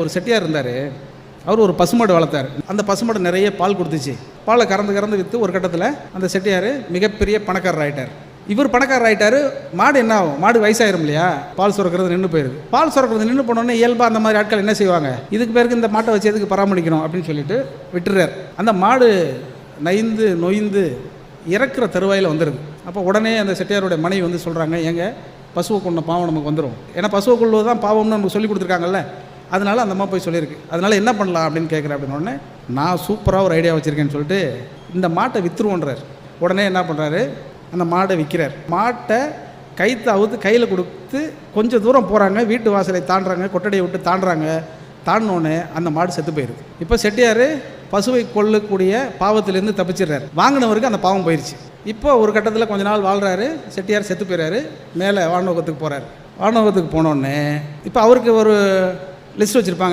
ஒரு செட்டியார் இருந்தார். அவர் ஒரு பசுமாடு வளர்த்தார். அந்த பசுமாடு நிறைய பால் கொடுத்துச்சு. பாலை கறந்து விற்று ஒரு கட்டத்தில் அந்த செட்டியார் மிகப்பெரிய பணக்காரர் ஆகிட்டார். இவர் பணக்காரர் ஆகிட்டார். மாடு என்ன ஆகும்? மாடு வயசாயிரும் இல்லையா? பால் சுரக்கிறது நின்று போயிடுது. பால் சுரக்கிறது நின்று போனோடனே இயல்பாக அந்த மாதிரி ஆட்கள் என்ன செய்வாங்க? இதுக்கு பேருக்கு இந்த மாட்டை வச்சு எதுக்கு பராமரிக்கணும் அப்படின்னு சொல்லிட்டு விட்டுறார். அந்த மாடு நைந்து நொய்ந்து இறக்குற தருவாயில் வந்துடுது. அப்போ உடனே அந்த செட்டியாருடைய மனைவி வந்து சொல்கிறாங்க, ஏங்க பசுவை கொண்ட பாவம் நமக்கு வந்துடும். ஏன்னா பசுவை கொள்வது தான் பாவம்னு நமக்கு சொல்லி கொடுத்துருக்காங்கல்ல, அதனால் அந்த அம்மா போய் சொல்லியிருக்கு. அதனால் என்ன பண்ணலாம் அப்படின்னு கேட்குறேன். அப்படின்னு உடனே நான் சூப்பராக ஒரு ஐடியா வச்சுருக்கேன்னு சொல்லிட்டு இந்த மாட்டை விற்றுருவோன்றார். உடனே என்ன பண்ணுறாரு? அந்த மாடை விற்கிறார். மாட்டை கைத்து அவுத்து கையில் கொடுத்து கொஞ்சம் தூரம் போகிறாங்க. வீட்டு வாசலை தாண்டுறாங்க, கொட்டடையை விட்டு தாண்டுறாங்க. தாண்டினோடனே அந்த மாடு செத்து போயிடுது. இப்போ செட்டியார் பசுவை கொள்ளக்கூடிய பாவத்திலேருந்து தப்பிச்சிடுறாரு. வாங்கினவருக்கு அந்த பாவம் போயிடுச்சு. இப்போ ஒரு கட்டத்தில் கொஞ்ச நாள் வாழ்கிறாரு. செட்டியார் செத்து போயிடுறாரு. மேலே வானலோகத்துக்கு போகிறார். வானலோகத்துக்கு போனோடனே இப்போ அவருக்கு ஒரு லிஸ்ட் வச்சுருப்பாங்க.